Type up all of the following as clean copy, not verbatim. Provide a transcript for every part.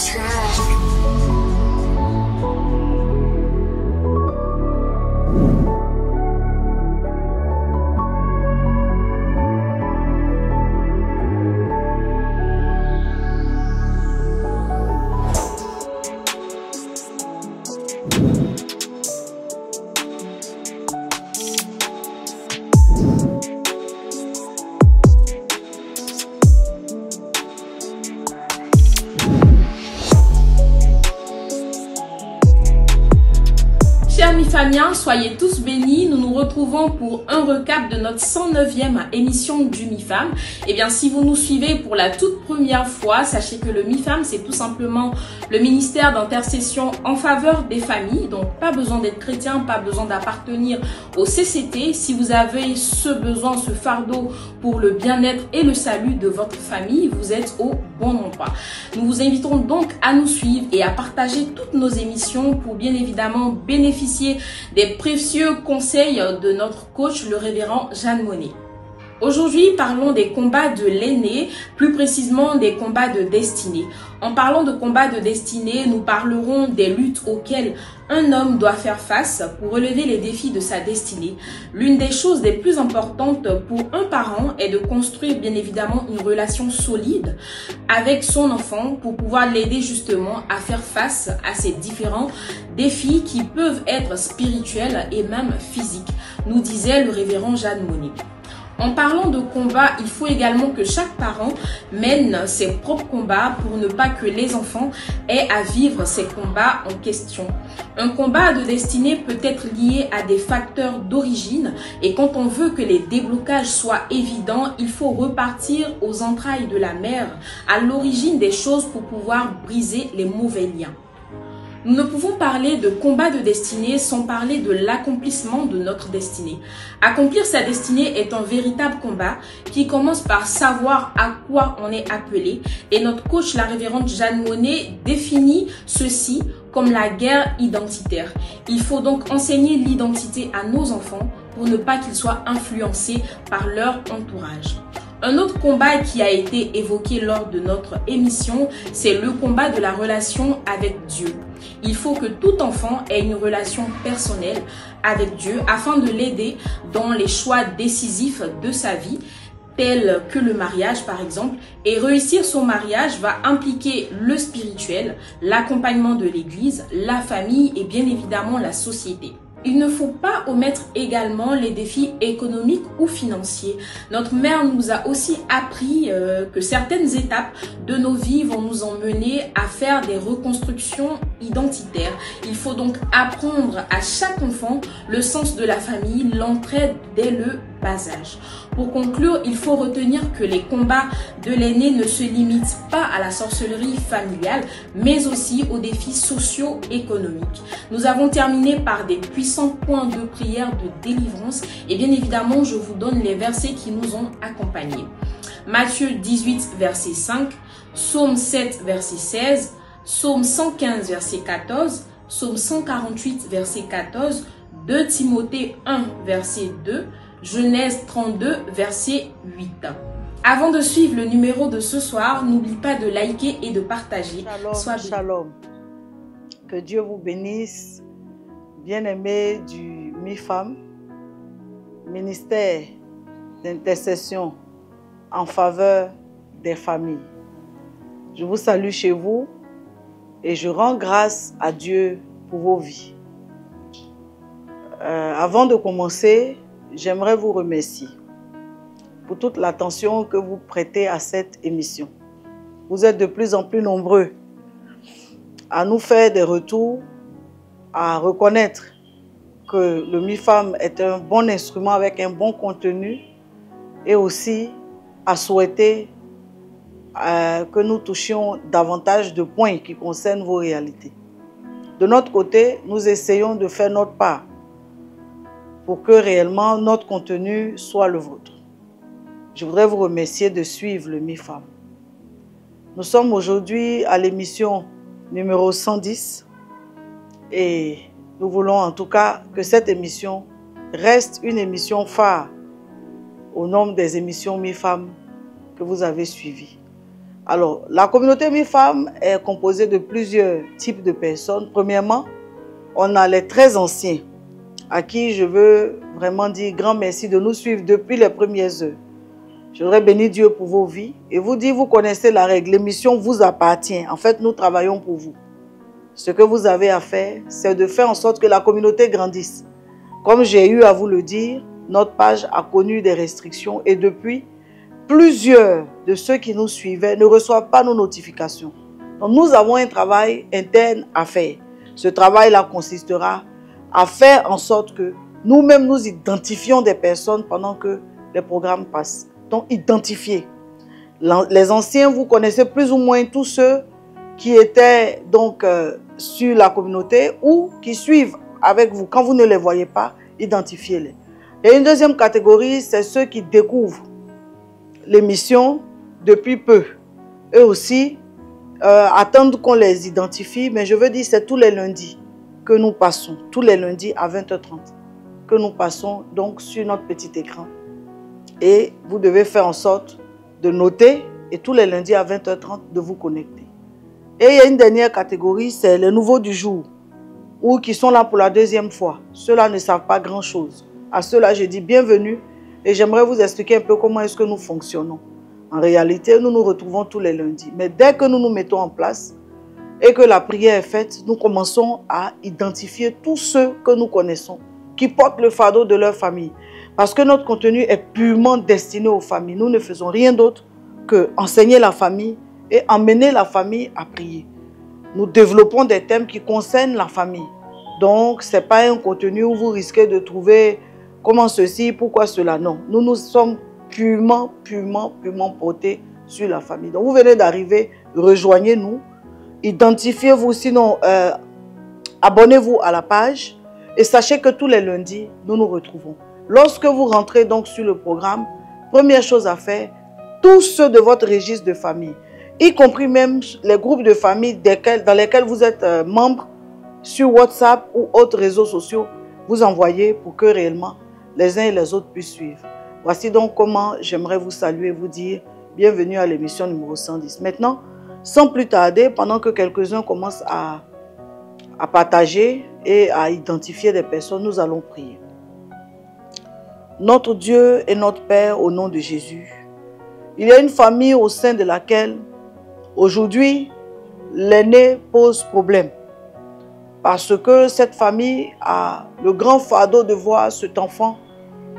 track. Chers Mi-Famiens, soyez tous bénis. Nous nous retrouvons pour un recap de notre 109e émission du Mi-Fam. Eh bien, si vous nous suivez pour la toute première fois, sachez que le Mi-Fam, c'est tout simplement le ministère d'intercession en faveur des familles. Donc, pas besoin d'être chrétien, pas besoin d'appartenir au CCT. Si vous avez ce besoin, ce fardeau pour le bien-être et le salut de votre famille, vous êtes au bon endroit. Nous vous invitons donc à nous suivre et à partager toutes nos émissions pour bien évidemment bénéficier des précieux conseils de notre coach, le révérend Jeanne Monnet. Aujourd'hui, parlons des combats de l'aîné, plus précisément des combats de destinée. En parlant de combats de destinée, nous parlerons des luttes auxquelles un homme doit faire face pour relever les défis de sa destinée. L'une des choses les plus importantes pour un parent est de construire bien évidemment une relation solide avec son enfant pour pouvoir l'aider justement à faire face à ces différents défis qui peuvent être spirituels et même physiques, nous disait le révérend Jeanne Monnet. En parlant de combat, il faut également que chaque parent mène ses propres combats pour ne pas que les enfants aient à vivre ces combats en question. Un combat de destinée peut être lié à des facteurs d'origine et quand on veut que les déblocages soient évidents, il faut repartir aux entrailles de la mère, à l'origine des choses pour pouvoir briser les mauvais liens. Nous ne pouvons parler de combat de destinée sans parler de l'accomplissement de notre destinée. Accomplir sa destinée est un véritable combat qui commence par savoir à quoi on est appelé et notre coach, la révérende Jeanne Monnet, définit ceci comme la guerre identitaire. Il faut donc enseigner l'identité à nos enfants pour ne pas qu'ils soient influencés par leur entourage. Un autre combat qui a été évoqué lors de notre émission, c'est le combat de la relation avec Dieu. Il faut que tout enfant ait une relation personnelle avec Dieu afin de l'aider dans les choix décisifs de sa vie, tels que le mariage par exemple. Et réussir son mariage va impliquer le spirituel, l'accompagnement de l'église, la famille et bien évidemment la société. Il ne faut pas omettre également les défis économiques ou financiers. Notre mère nous a aussi appris que certaines étapes de nos vies vont nous emmener à faire des reconstructions identitaires. Il faut donc apprendre à chaque enfant le sens de la famille, l'entraide dès le bas âge. Pour conclure, il faut retenir que les combats de l'aîné ne se limitent pas à la sorcellerie familiale, mais aussi aux défis socio-économiques. Nous avons terminé par des puissants points de prière de délivrance et bien évidemment, je vous donne les versets qui nous ont accompagnés. Matthieu 18, verset 5, Psaume 7, verset 16, Psaume 115, verset 14, Psaume 148, verset 14, 2 Timothée 1, verset 2, Genèse 32, verset 8. Avant de suivre le numéro de ce soir, n'oublie pas de liker et de partager. Shalom, shalom. Que Dieu vous bénisse, bien-aimés du Mi-Fam, ministère d'intercession en faveur des familles. Je vous salue chez vous et je rends grâce à Dieu pour vos vies. Avant de commencer, j'aimerais vous remercier pour toute l'attention que vous prêtez à cette émission. Vous êtes de plus en plus nombreux à nous faire des retours, à reconnaître que le Mi-Fam est un bon instrument avec un bon contenu et aussi à souhaiter que nous touchions davantage de points qui concernent vos réalités. De notre côté, nous essayons de faire notre part pour que réellement notre contenu soit le vôtre. Je voudrais vous remercier de suivre le Mi-Fam. Nous sommes aujourd'hui à l'émission numéro 110 et nous voulons en tout cas que cette émission reste une émission phare au nombre des émissions Mi-Fam que vous avez suivies. Alors, la communauté Mi-Femme est composée de plusieurs types de personnes. Premièrement, on a les très anciens, à qui je veux vraiment dire grand merci de nous suivre depuis les premières heures. Je voudrais bénir Dieu pour vos vies et vous dire, vous connaissez la règle, l'émission vous appartient. En fait, nous travaillons pour vous. Ce que vous avez à faire, c'est de faire en sorte que la communauté grandisse. Comme j'ai eu à vous le dire, notre page a connu des restrictions et depuis, plusieurs de ceux qui nous suivaient ne reçoivent pas nos notifications. Donc, nous avons un travail interne à faire. Ce travail-là consistera à faire en sorte que nous-mêmes nous identifions des personnes pendant que les programmes passent. Donc, identifier. Les anciens, vous connaissez plus ou moins tous ceux qui étaient donc sur la communauté ou qui suivent avec vous. Quand vous ne les voyez pas, identifiez-les. Et une deuxième catégorie, c'est ceux qui découvrent l'émission depuis peu. Eux aussi, attendent qu'on les identifie, mais je veux dire, c'est tous les lundis que nous passons, tous les lundis à 20h30, que nous passons donc sur notre petit écran. Et vous devez faire en sorte de noter et tous les lundis à 20h30 de vous connecter. Et il y a une dernière catégorie, c'est les nouveaux du jour, ou qui sont là pour la deuxième fois. Ceux-là ne savent pas grand-chose. À ceux-là, je dis bienvenue et j'aimerais vous expliquer un peu comment est-ce que nous fonctionnons. En réalité, nous nous retrouvons tous les lundis. Mais dès que nous nous mettons en place et que la prière est faite, nous commençons à identifier tous ceux que nous connaissons, qui portent le fardeau de leur famille. Parce que notre contenu est purement destiné aux familles. Nous ne faisons rien d'autre que enseigner la famille et emmener la famille à prier. Nous développons des thèmes qui concernent la famille. Donc, ce n'est pas un contenu où vous risquez de trouver comment ceci, pourquoi cela. Non, nous nous sommes purement portés sur la famille. Donc, vous venez d'arriver, rejoignez-nous, identifiez-vous, sinon abonnez-vous à la page et sachez que tous les lundis, nous nous retrouvons. Lorsque vous rentrez donc sur le programme, première chose à faire, tous ceux de votre registre de famille, y compris même les groupes de famille dans lesquels vous êtes membre sur WhatsApp ou autres réseaux sociaux, vous envoyez pour que réellement les uns et les autres puissent suivre. Voici donc comment j'aimerais vous saluer et vous dire bienvenue à l'émission numéro 110. Maintenant, sans plus tarder, pendant que quelques-uns commencent à partager et à identifier des personnes, nous allons prier. Notre Dieu et notre Père, au nom de Jésus, il y a une famille au sein de laquelle, aujourd'hui, l'aîné pose problème. Parce que cette famille a le grand fardeau de voir cet enfant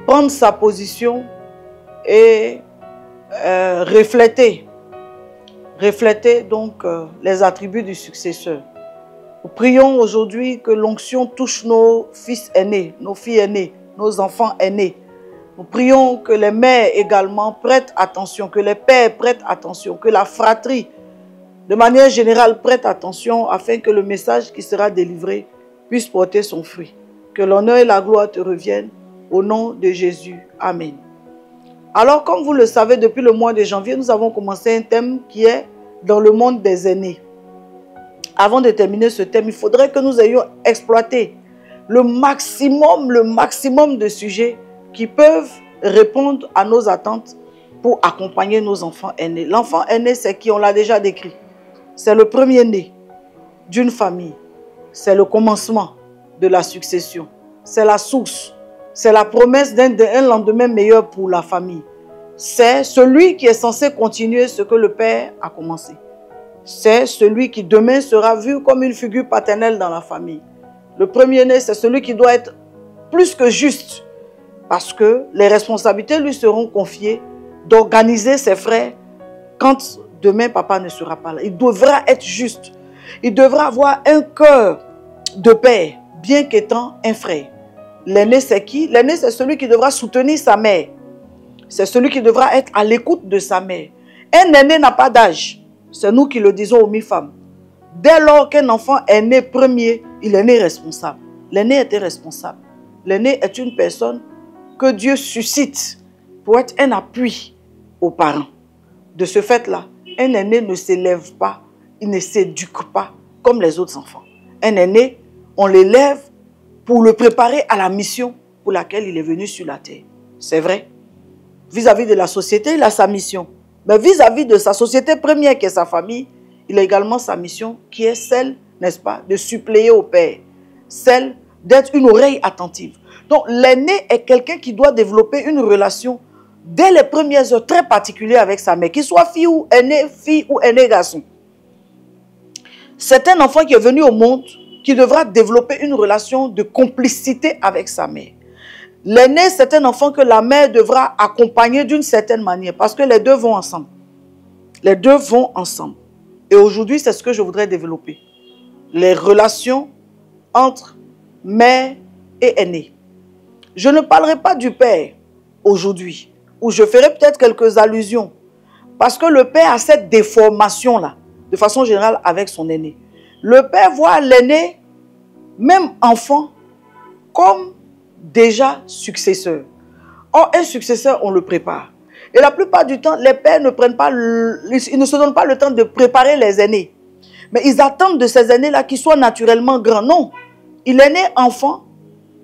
prendre sa position et refléter donc les attributs du successeur. Nous prions aujourd'hui que l'onction touche nos fils aînés, nos filles aînées, nos enfants aînés. Nous prions que les mères également prêtent attention, que les pères prêtent attention, que la fratrie, de manière générale, prête attention afin que le message qui sera délivré puisse porter son fruit. Que l'honneur et la gloire te reviennent au nom de Jésus. Amen. Alors, comme vous le savez, depuis le mois de janvier, nous avons commencé un thème qui est dans le monde des aînés. Avant de terminer ce thème, il faudrait que nous ayons exploité le maximum de sujets qui peuvent répondre à nos attentes pour accompagner nos enfants aînés. L'enfant aîné, c'est qui? On l'a déjà décrit. C'est le premier-né d'une famille. C'est le commencement de la succession. C'est la source. C'est la promesse d'un lendemain meilleur pour la famille. C'est celui qui est censé continuer ce que le père a commencé. C'est celui qui demain sera vu comme une figure paternelle dans la famille. Le premier-né, c'est celui qui doit être plus que juste. Parce que les responsabilités lui seront confiées d'organiser ses frères quand demain papa ne sera pas là. Il devra être juste. Il devra avoir un cœur de père, bien qu'étant un frère. L'aîné, c'est qui? L'aîné, c'est celui qui devra soutenir sa mère. C'est celui qui devra être à l'écoute de sa mère. Un aîné n'a pas d'âge. C'est nous qui le disons aux mi-femmes. Dès lors qu'un enfant est né premier, il est né responsable. L'aîné était responsable. L'aîné est une personne que Dieu suscite pour être un appui aux parents. De ce fait-là, un aîné ne s'élève pas, il ne s'éduque pas comme les autres enfants. Un aîné, on l'élève pour le préparer à la mission pour laquelle il est venu sur la terre. C'est vrai. Vis-à-vis de la société, il a sa mission. Mais vis-à-vis de sa société première qui est sa famille, il a également sa mission qui est celle, n'est-ce pas, de suppléer au père. Celle d'être une oreille attentive. Donc l'aîné est quelqu'un qui doit développer une relation dès les premières heures très particulière avec sa mère, qu'il soit fille ou aîné garçon. C'est un enfant qui est venu au monde qui devra développer une relation de complicité avec sa mère. L'aîné, c'est un enfant que la mère devra accompagner d'une certaine manière parce que les deux vont ensemble. Les deux vont ensemble. Et aujourd'hui, c'est ce que je voudrais développer. Les relations entre mère et aîné. Je ne parlerai pas du père aujourd'hui, où je ferai peut-être quelques allusions. Parce que le père a cette déformation-là, de façon générale, avec son aîné. Le père voit l'aîné, même enfant, comme déjà successeur. Or, un successeur, on le prépare. Et la plupart du temps, les pères ne prennent pas, ils ne se donnent pas le temps de préparer les aînés. Mais ils attendent de ces aînés-là qu'ils soient naturellement grands. Non, il est né enfant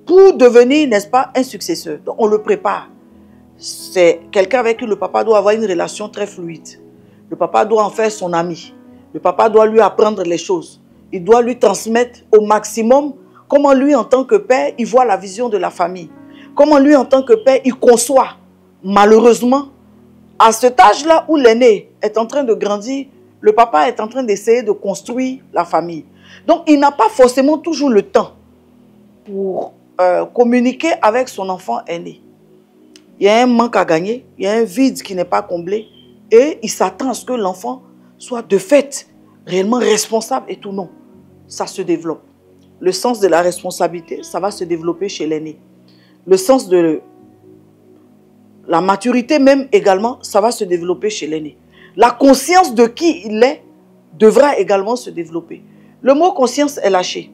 pour devenir, n'est-ce pas, un successeur. Donc, on le prépare. C'est quelqu'un avec qui le papa doit avoir une relation très fluide. Le papa doit en faire son ami. Le papa doit lui apprendre les choses. Il doit lui transmettre au maximum comment lui, en tant que père, il voit la vision de la famille. Comment lui, en tant que père, il conçoit. Malheureusement, à cet âge-là où l'aîné est en train de grandir, le papa est en train d'essayer de construire la famille. Donc, il n'a pas forcément toujours le temps pour communiquer avec son enfant aîné. Il y a un manque à gagner, il y a un vide qui n'est pas comblé et il s'attend à ce que l'enfant soit de fait réellement responsable et tout. Non, ça se développe. Le sens de la responsabilité, ça va se développer chez l'aîné. Le sens de la maturité même également, ça va se développer chez l'aîné. La conscience de qui il est devra également se développer. Le mot conscience est lâché.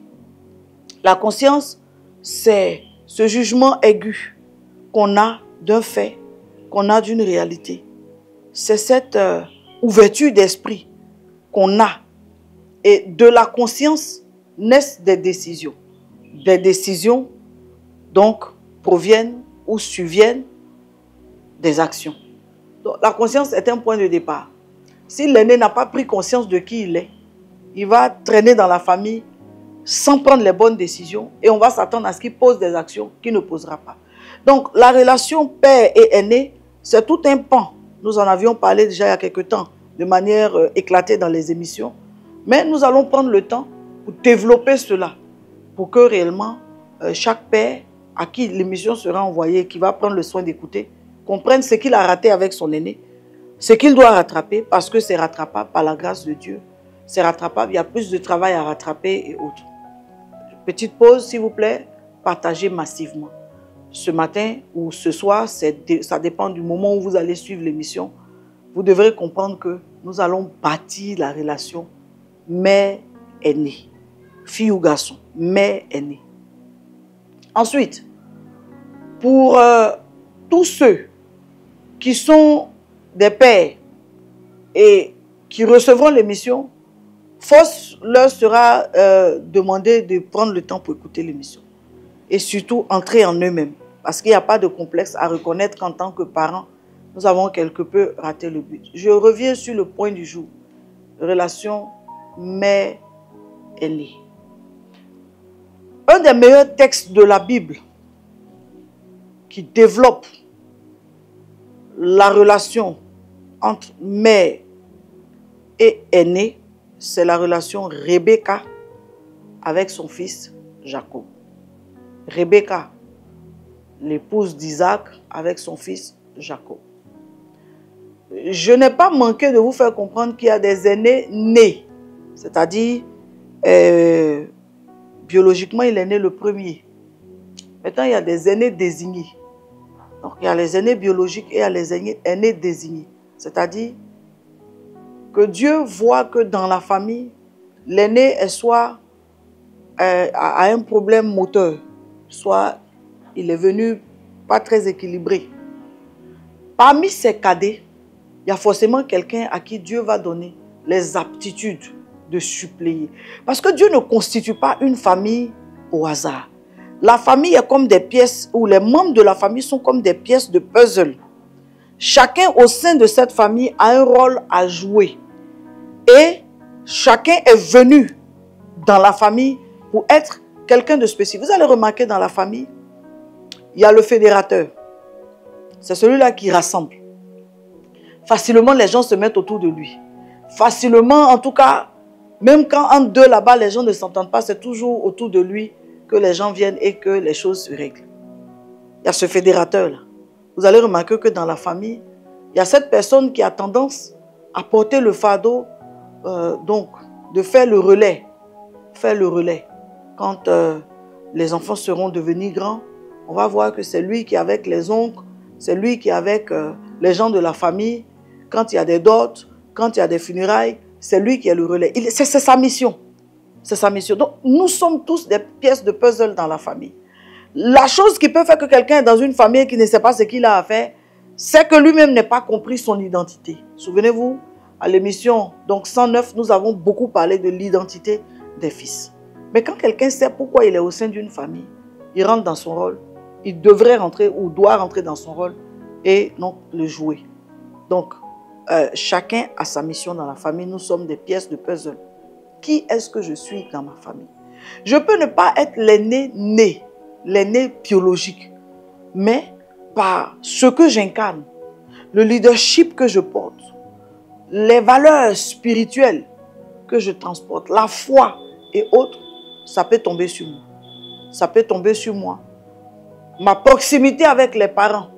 La conscience, c'est ce jugement aigu qu'on a d'un fait, qu'on a d'une réalité. C'est cette ouverture d'esprit qu'on a. Et de la conscience naissent des décisions. Des décisions, donc, proviennent ou surviennent des actions. Donc, la conscience est un point de départ. Si l'aîné n'a pas pris conscience de qui il est, il va traîner dans la famille sans prendre les bonnes décisions et on va s'attendre à ce qu'il pose des actions qu'il ne posera pas. Donc, la relation père et aîné, c'est tout un pan. Nous en avions parlé déjà il y a quelque temps, de manière éclatée dans les émissions. Mais nous allons prendre le temps pour développer cela, pour que réellement chaque père à qui l'émission sera envoyée, qui va prendre le soin d'écouter, comprenne ce qu'il a raté avec son aîné, ce qu'il doit rattraper, parce que c'est rattrapable par la grâce de Dieu. C'est rattrapable, il y a plus de travail à rattraper et autres. Petite pause, s'il vous plaît, partagez massivement. Ce matin ou ce soir, ça dépend du moment où vous allez suivre l'émission. Vous devrez comprendre que nous allons bâtir la relation mère-aîné, fille ou garçon, mère-aîné. Ensuite, pour tous ceux qui sont des pères et qui recevront l'émission, force leur sera demandé de prendre le temps pour écouter l'émission. Et surtout, entrer en eux-mêmes. Parce qu'il n'y a pas de complexe à reconnaître qu'en tant que parents, nous avons quelque peu raté le but. Je reviens sur le point du jour. Relation mère-aîné. Un des meilleurs textes de la Bible qui développe la relation entre mère et aîné, c'est la relation Rebecca avec son fils Jacob. Rebecca, l'épouse d'Isaac, avec son fils Jacob. Je n'ai pas manqué de vous faire comprendre qu'il y a des aînés nés, c'est-à-dire biologiquement il est né le premier. Maintenant il y a des aînés désignés. Donc il y a les aînés biologiques et il y a les aînés désignés. C'est-à-dire que Dieu voit que dans la famille, l'aîné est soit a un problème moteur, soit il est venu pas très équilibré. Parmi ces cadets, il y a forcément quelqu'un à qui Dieu va donner les aptitudes de suppléer. Parce que Dieu ne constitue pas une famille au hasard. La famille est comme des pièces, ou les membres de la famille sont comme des pièces de puzzle. chacun au sein de cette famille a un rôle à jouer. Et chacun est venu dans la famille pour être quelqu'un de spécifique. Vous allez remarquer dans la famille, il y a le fédérateur. C'est celui-là qui rassemble. Facilement, les gens se mettent autour de lui. Facilement, en tout cas, même quand entre deux là-bas, les gens ne s'entendent pas, c'est toujours autour de lui que les gens viennent et que les choses se règlent. Il y a ce fédérateur-là. Vous allez remarquer que dans la famille, il y a cette personne qui a tendance à porter le fardeau, donc de faire le relais. Faire le relais. Quand les enfants seront devenus grands, on va voir que c'est lui qui est avec les oncles, c'est lui qui est avec les gens de la famille. Quand il y a des dots, quand il y a des funérailles, c'est lui qui est le relais. C'est sa mission. C'est sa mission. Donc, nous sommes tous des pièces de puzzle dans la famille. La chose qui peut faire que quelqu'un est dans une famille qui ne sait pas ce qu'il a à faire, c'est que lui-même n'a pas compris son identité. Souvenez-vous, à l'émission 109, nous avons beaucoup parlé de l'identité des fils. Mais quand quelqu'un sait pourquoi il est au sein d'une famille, il rentre dans son rôle, il devrait rentrer ou doit rentrer dans son rôle et non le jouer. Donc, chacun a sa mission dans la famille. Nous sommes des pièces de puzzle. Qui est-ce que je suis dans ma famille? Je peux ne pas être l'aîné né, l'aîné biologique, mais par ce que j'incarne, le leadership que je porte, les valeurs spirituelles que je transporte, la foi et autres, ça peut tomber sur moi. Ça peut tomber sur moi. Ma proximité avec les parents.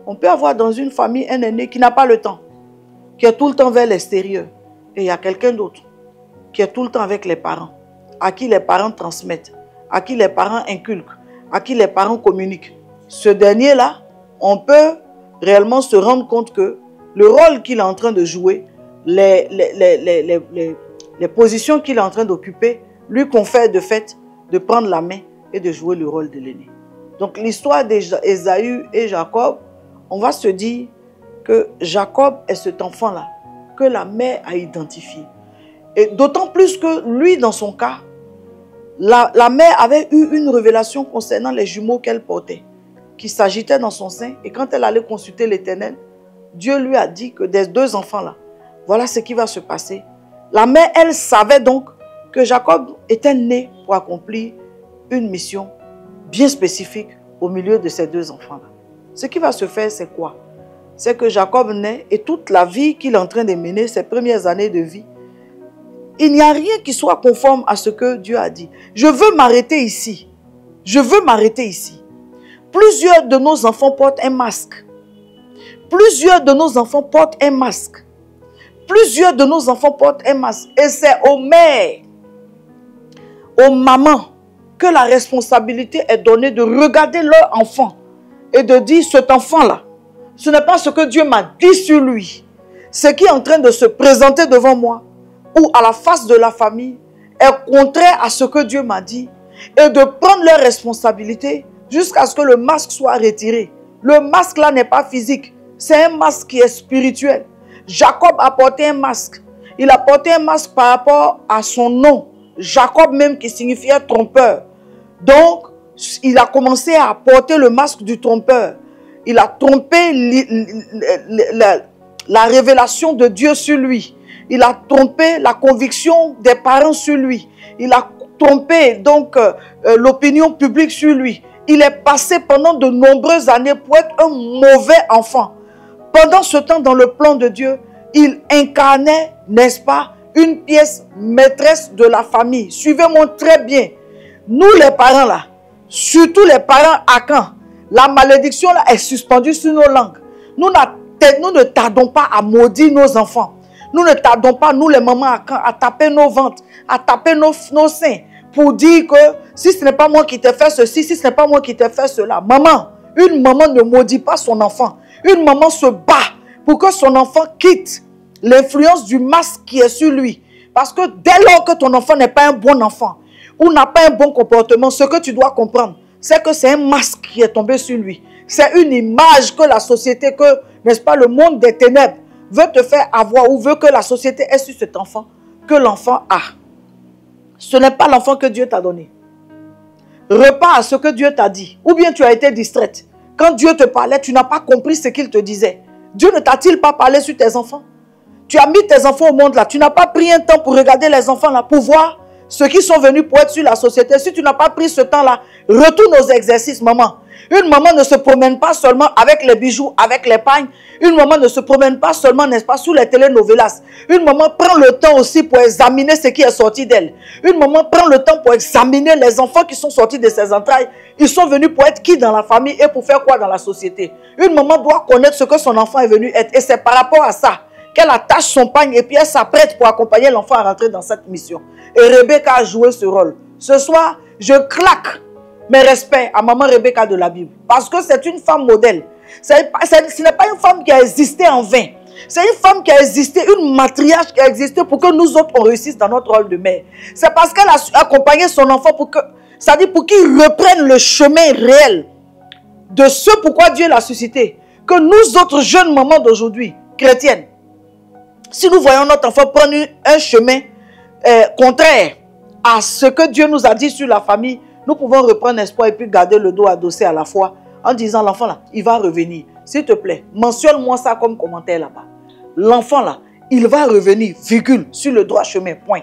On peut avoir dans une famille un aîné qui n'a pas le temps, qui est tout le temps vers l'extérieur. Et il y a quelqu'un d'autre qui est tout le temps avec les parents, à qui les parents transmettent, à qui les parents inculquent, à qui les parents communiquent. Ce dernier-là, on peut réellement se rendre compte que le rôle qu'il est en train de jouer, les positions qu'il est en train d'occuper, lui confère de fait de prendre la main et de jouer le rôle de l'aîné. Donc l'histoire d'Ésaü et Jacob, on va se dire que Jacob est cet enfant-là que la mère a identifié. Et d'autant plus que lui, dans son cas, la mère avait eu une révélation concernant les jumeaux qu'elle portait, qui s'agitaient dans son sein. Et quand elle allait consulter l'Éternel, Dieu lui a dit que des deux enfants-là, voilà ce qui va se passer. La mère, elle savait donc que Jacob était né pour accomplir une mission bien spécifique au milieu de ces deux enfants-là. Ce qui va se faire, c'est quoi? C'est que Jacob naît et toute la vie qu'il est en train de mener, ses premières années de vie, il n'y a rien qui soit conforme à ce que Dieu a dit. Je veux m'arrêter ici. Je veux m'arrêter ici. Plusieurs de nos enfants portent un masque. Plusieurs de nos enfants portent un masque. Plusieurs de nos enfants portent un masque. Et c'est aux mères, aux mamans, que la responsabilité est donnée de regarder leur enfant et de dire, cet enfant-là, ce n'est pas ce que Dieu m'a dit sur lui. Ce qui est en train de se présenter devant moi ou à la face de la famille est contraire à ce que Dieu m'a dit et de prendre leurs responsabilités jusqu'à ce que le masque soit retiré. Le masque là n'est pas physique, c'est un masque qui est spirituel. Jacob a porté un masque. Il a porté un masque par rapport à son nom. Jacob même qui signifiait trompeur. Donc, il a commencé à porter le masque du trompeur. Il a trompé la révélation de Dieu sur lui. Il a trompé la conviction des parents sur lui. Il a trompé donc l'opinion publique sur lui. Il est passé pendant de nombreuses années pour être un mauvais enfant. Pendant ce temps, dans le plan de Dieu, il incarnait, n'est-ce pas, une pièce maîtresse de la famille. Suivez-moi très bien. Nous les parents là, surtout les parents Akan, la malédiction là est suspendue sur nos langues. Nous ne tardons pas à maudire nos enfants. Nous ne tardons pas, nous les mamans Akan, à taper nos ventres, à taper nos seins pour dire que si ce n'est pas moi qui t'ai fait ceci, si ce n'est pas moi qui t'ai fait cela. Maman, une maman ne maudit pas son enfant. Une maman se bat pour que son enfant quitte l'influence du masque qui est sur lui. Parce que dès lors que ton enfant n'est pas un bon enfant ou n'a pas un bon comportement, ce que tu dois comprendre, c'est que c'est un masque qui est tombé sur lui. C'est une image que la société, que, n'est-ce pas, le monde des ténèbres veut te faire avoir ou veut que la société ait sur cet enfant, que l'enfant a. Ce n'est pas l'enfant que Dieu t'a donné. Repars à ce que Dieu t'a dit. Ou bien tu as été distraite. Quand Dieu te parlait, tu n'as pas compris ce qu'il te disait. Dieu ne t'a-t-il pas parlé sur tes enfants? Tu as mis tes enfants au monde là. Tu n'as pas pris un temps pour regarder les enfants là, pour voir ceux qui sont venus pour être sur la société. Si tu n'as pas pris ce temps-là, retourne aux exercices, maman. Une maman ne se promène pas seulement avec les bijoux, avec les pagnes. Une maman ne se promène pas seulement, n'est-ce pas, sous les telenovelas. Une maman prend le temps aussi pour examiner ce qui est sorti d'elle. Une maman prend le temps pour examiner les enfants qui sont sortis de ses entrailles. Ils sont venus pour être qui dans la famille et pour faire quoi dans la société. Une maman doit connaître ce que son enfant est venu être. Et c'est par rapport à ça qu'elle attache son pagne et puis elle s'apprête pour accompagner l'enfant à rentrer dans cette mission. Et Rebecca a joué ce rôle. Ce soir, je claque mes respects à maman Rebecca de la Bible. Parce que c'est une femme modèle. Ce n'est pas une femme qui a existé en vain. C'est une femme qui a existé, une matriarche qui a existé pour que nous autres on réussisse dans notre rôle de mère. C'est parce qu'elle a accompagné son enfant pour que, c'est-à-dire pour qu'il reprenne le chemin réel de ce pourquoi Dieu l'a suscité. Que nous autres jeunes mamans d'aujourd'hui, chrétiennes, si nous voyons notre enfant prendre un chemin contraire à ce que Dieu nous a dit sur la famille, nous pouvons reprendre espoir et puis garder le dos adossé à la foi en disant l'enfant là, il va revenir. S'il te plaît, mentionne-moi ça comme commentaire là-bas. L'enfant là, il va revenir, virgule, sur le droit chemin, point.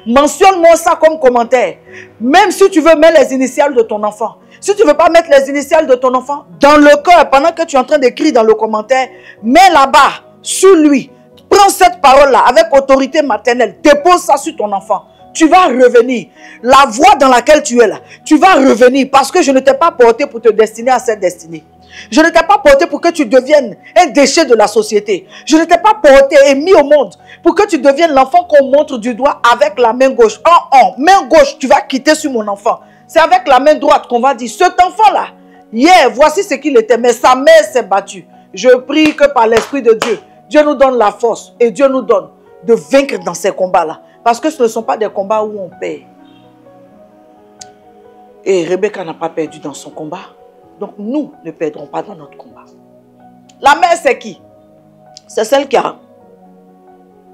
Mentionne-moi ça comme commentaire. Même si tu veux mettre les initiales de ton enfant. Si tu ne veux pas mettre les initiales de ton enfant, dans le cœur, pendant que tu es en train d'écrire dans le commentaire, mets là-bas, sur lui. Prends cette parole-là avec autorité maternelle. Dépose ça sur ton enfant. Tu vas revenir. La voie dans laquelle tu es là, tu vas revenir parce que je ne t'ai pas porté pour te destiner à cette destinée. Je ne t'ai pas porté pour que tu deviennes un déchet de la société. Je ne t'ai pas porté et mis au monde pour que tu deviennes l'enfant qu'on montre du doigt avec la main gauche. Main gauche, tu vas quitter sur mon enfant. C'est avec la main droite qu'on va dire, cet enfant-là, hier, voici ce qu'il était, mais sa mère s'est battue. Je prie que par l'Esprit de Dieu, Dieu nous donne la force et Dieu nous donne de vaincre dans ces combats-là. Parce que ce ne sont pas des combats où on perd. Et Rebecca n'a pas perdu dans son combat. Donc nous ne perdrons pas dans notre combat. La mère, c'est qui? C'est celle qui a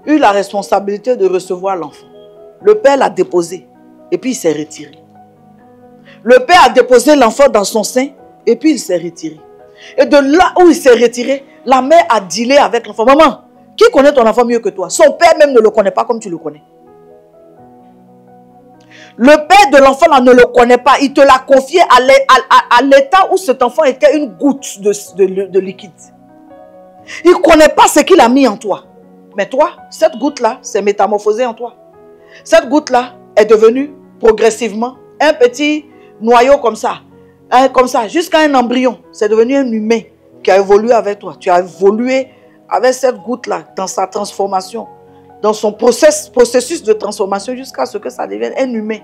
eu la responsabilité de recevoir l'enfant. Le père l'a déposé et puis il s'est retiré. Le père a déposé l'enfant dans son sein et puis il s'est retiré. Et de là où il s'est retiré, la mère a dealé avec l'enfant. Maman, qui connaît ton enfant mieux que toi? Son père même ne le connaît pas comme tu le connais. Le père de l'enfant là ne le connaît pas. Il te l'a confié à l'état où cet enfant était une goutte de liquide. Il ne connaît pas ce qu'il a mis en toi. Mais toi, cette goutte-là s'est métamorphosée en toi. Cette goutte-là est devenue progressivement un petit noyau comme ça, jusqu'à un embryon. C'est devenu un humain qui a évolué avec toi. Tu as évolué avec cette goutte-là dans sa transformation, dans son processus de transformation jusqu'à ce que ça devienne un humain.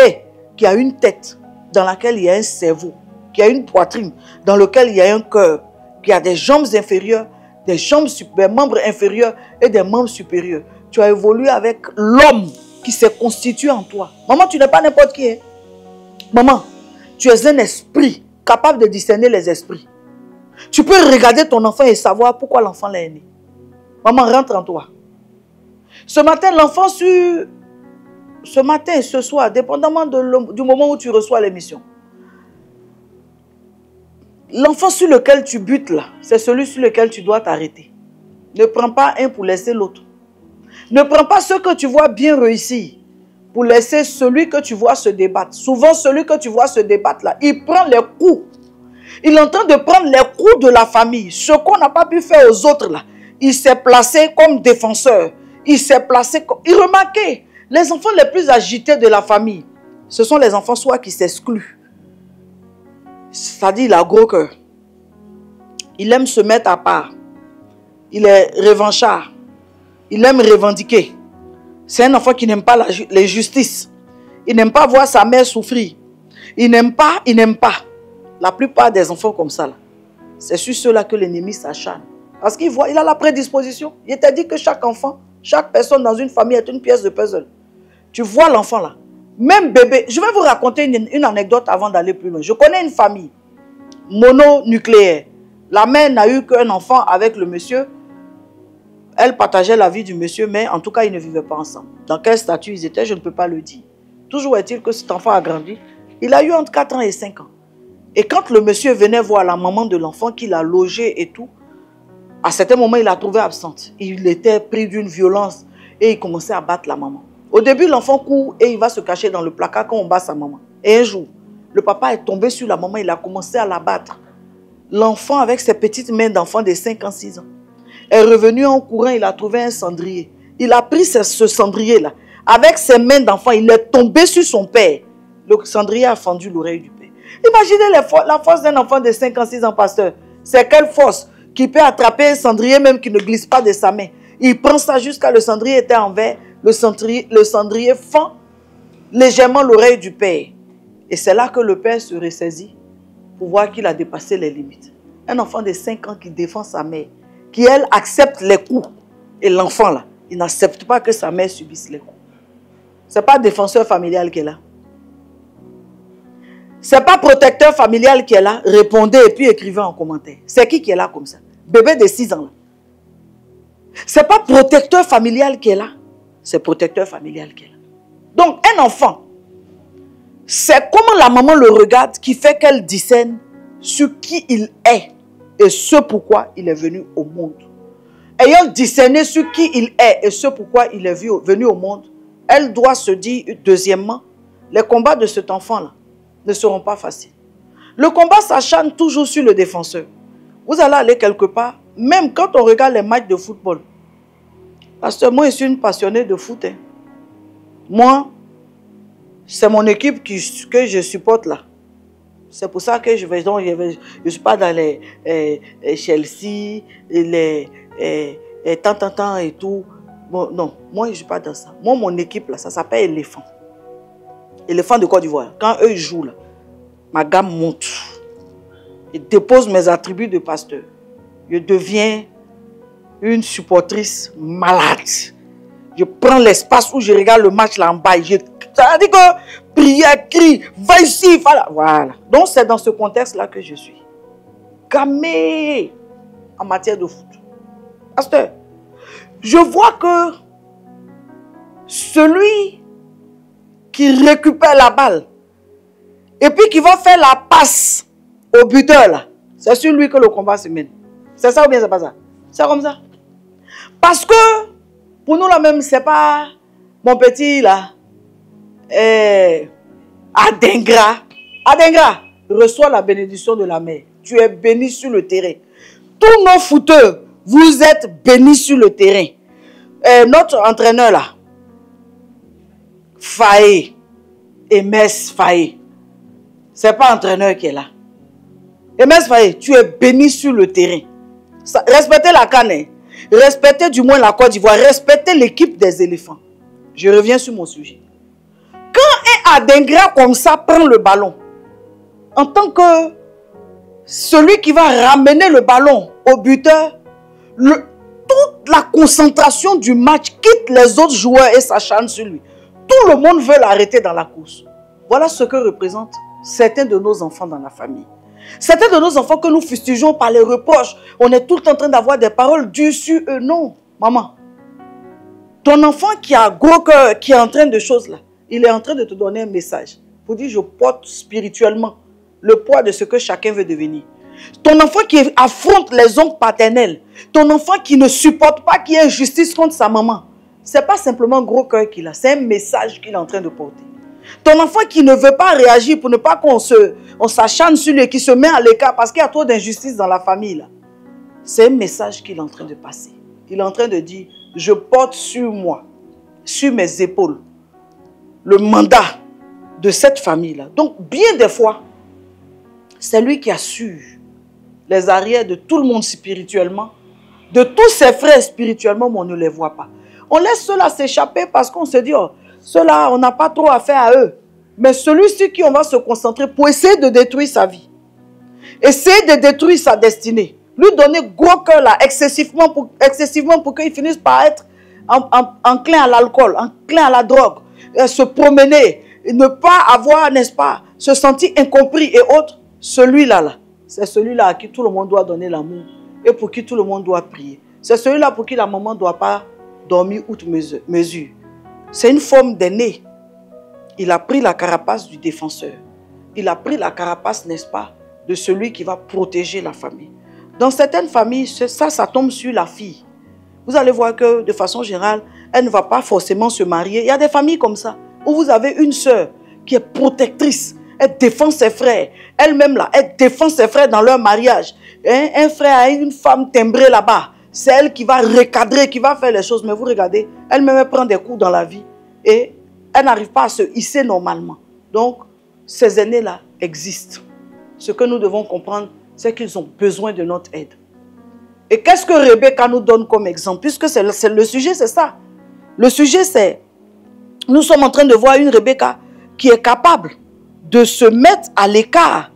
Et qui a une tête dans laquelle il y a un cerveau, qui a une poitrine dans laquelle il y a un cœur, qui a des jambes inférieures, des membres inférieurs et des membres supérieurs. Tu as évolué avec l'homme qui s'est constitué en toi. Maman, tu n'es pas n'importe qui. Hein? Maman, tu es un esprit capable de discerner les esprits. Tu peux regarder ton enfant et savoir pourquoi l'enfant est né. Maman, rentre en toi. Ce matin, l'enfant ce matin et ce soir, dépendamment du moment où tu reçois l'émission, l'enfant sur lequel tu butes là, c'est celui sur lequel tu dois t'arrêter. Ne prends pas un pour laisser l'autre. Ne prends pas ceux que tu vois bien réussir pour laisser celui que tu vois se débattre. Souvent, celui que tu vois se débattre là, il prend les coups. Il est en train de prendre les coups de la famille. Ce qu'on n'a pas pu faire aux autres là, il s'est placé comme défenseur. Il s'est placé comme... Et remarquez, les enfants les plus agités de la famille, ce sont les enfants soit qui s'excluent. C'est-à-dire, il a gros cœur. Il aime se mettre à part. Il est revanchard. Il aime revendiquer. C'est un enfant qui n'aime pas les justices. Il n'aime pas voir sa mère souffrir. Il n'aime pas. La plupart des enfants comme ça, c'est sur ceux-là que l'ennemi s'acharne. Parce qu'il voit, il a la prédisposition. Il t'a dit que chaque enfant, chaque personne dans une famille est une pièce de puzzle. Tu vois l'enfant là. Même bébé. Je vais vous raconter une anecdote avant d'aller plus loin. Je connais une famille mononucléaire. La mère n'a eu qu'un enfant avec le monsieur. Elle partageait la vie du monsieur, mais en tout cas, ils ne vivaient pas ensemble. Dans quel statut ils étaient, je ne peux pas le dire. Toujours est-il que cet enfant a grandi. Il a eu entre 4 ans et 5 ans. Et quand le monsieur venait voir la maman de l'enfant qu'il a logé et tout, À certains moments, il l'a trouvée absente. Il était pris d'une violence et il commençait à battre la maman. Au début, l'enfant court et il va se cacher dans le placard quand on bat sa maman. Et un jour, le papa est tombé sur la maman, il a commencé à la battre. L'enfant, avec ses petites mains d'enfant de 5 ans, 6 ans, est revenu en courant, il a trouvé un cendrier. Il a pris ce cendrier-là. Avec ses mains d'enfant, il est tombé sur son père. Le cendrier a fendu l'oreille du père. Imaginez la force d'un enfant de 5 ans, 6 ans, pasteur. C'est quelle force qui peut attraper un cendrier même qui ne glisse pas de sa main. Il prend ça jusqu'à le cendrier était en verre. Le cendrier fend légèrement l'oreille du père. Et c'est là que le père se ressaisit pour voir qu'il a dépassé les limites. Un enfant de 5 ans qui défend sa mère, qui elle accepte les coups. Et l'enfant là, il n'accepte pas que sa mère subisse les coups. Ce n'est pas défenseur familial qui est là. Ce n'est pas protecteur familial qui est là. Répondez et puis écrivez en commentaire. C'est qui est là comme ça? Bébé de 6 ans là. Ce n'est pas protecteur familial qui est là. C'est protecteur familial qui est là. Donc un enfant, c'est comment la maman le regarde qui fait qu'elle discerne sur qui il est et ce pourquoi il est venu au monde. Ayant discerné sur qui il est et ce pourquoi il est venu au monde, elle doit se dire, deuxièmement, les combats de cet enfant-là ne seront pas faciles. Le combat s'acharne toujours sur le défenseur. Vous allez aller quelque part, même quand on regarde les matchs de football. Parce que moi, je suis une passionnée de foot. Hein. Moi, c'est mon équipe que je supporte là. C'est pour ça que je ne suis pas dans les Chelsea, les tant et tout. Bon, non, moi je ne suis pas dans ça. Moi, mon équipe là, ça s'appelle Éléphant. Éléphant de Côte d'Ivoire. Quand eux jouent là, ma gamme monte. Je dépose mes attributs de pasteur. Je deviens une supportrice malade. Je prends l'espace où je regarde le match là en bas. Ça veut dire que prière, crie, va ici, voilà. Donc c'est dans ce contexte-là que je suis. Gamé en matière de foot. Pasteur, je vois que celui qui récupère la balle et puis qui va faire la passe au buteur là, c'est sur lui que le combat se mène. C'est ça ou bien c'est pas ça? C'est comme ça. Parce que pour nous là même, c'est pas mon petit là. Adengra. Adengra, reçois la bénédiction de la mère. Tu es béni sur le terrain. Tous nos footeurs, vous êtes bénis sur le terrain. Notre entraîneur là, Faye, Emes Faye, c'est pas entraîneur qui est là. Emes Faye, tu es béni sur le terrain. Respectez la CAN, respectez du moins la Côte d'Ivoire, respectez l'équipe des éléphants. Je reviens sur mon sujet. Quand un Adengra comme ça prend le ballon, en tant que celui qui va ramener le ballon au buteur, toute la concentration du match quitte les autres joueurs et s'acharne sur lui. Tout le monde veut l'arrêter dans la course. Voilà ce que représentent certains de nos enfants dans la famille. Certains de nos enfants que nous fustigeons par les reproches. On est tout le temps en train d'avoir des paroles dures sur eux. Non, maman. Ton enfant qui a gros cœur, qui est en train de choses là, il est en train de te donner un message. Pour dire, je porte spirituellement le poids de ce que chacun veut devenir. Ton enfant qui affronte les oncles paternels. Ton enfant qui ne supporte pas qu'il y ait injustice contre sa maman. Ce n'est pas simplement un gros cœur qu'il a. C'est un message qu'il est en train de porter. Ton enfant qui ne veut pas réagir pour ne pas qu'on s'acharne sur lui, qui se met à l'écart parce qu'il y a trop d'injustice dans la famille. C'est un message qu'il est en train de passer. Il est en train de dire, je porte sur moi, sur mes épaules, le mandat de cette famille-là. Donc, bien des fois, c'est lui qui assure les arrières de tout le monde spirituellement, de tous ses frères spirituellement, mais on ne les voit pas. On laisse ceux-là s'échapper parce qu'on se dit, oh, ceux-là, on n'a pas trop affaire à eux. Mais celui-ci qui on va se concentrer pour essayer de détruire sa vie, essayer de détruire sa destinée, lui donner gros cœur là, excessivement pour qu'il finisse par être enclin à l'alcool, enclin à la drogue, se promener, ne pas avoir, n'est-ce pas, se sentir incompris et autres. Celui-là, c'est celui-là à qui tout le monde doit donner l'amour et pour qui tout le monde doit prier. C'est celui-là pour qui la maman ne doit pas dormir outre mesure. C'est une forme d'aîné. Il a pris la carapace du défenseur. Il a pris la carapace, n'est-ce pas, de celui qui va protéger la famille. Dans certaines familles, ça tombe sur la fille. Vous allez voir que de façon générale, elle ne va pas forcément se marier. Il y a des familles comme ça, où vous avez une sœur qui est protectrice. Elle défend ses frères. Elle-même là, elle défend ses frères dans leur mariage. Un frère a une femme timbrée là-bas. C'est elle qui va recadrer, qui va faire les choses. Mais vous regardez, elle-même elle prend des coups dans la vie. Et elle n'arrive pas à se hisser normalement. Donc, ces aînés-là existent. Ce que nous devons comprendre, c'est qu'ils ont besoin de notre aide. Et qu'est-ce que Rebecca nous donne comme exemple? Puisque le sujet, c'est ça. Le sujet, c'est... Nous sommes en train de voir une Rebecca qui est capable de se mettre à l'écart,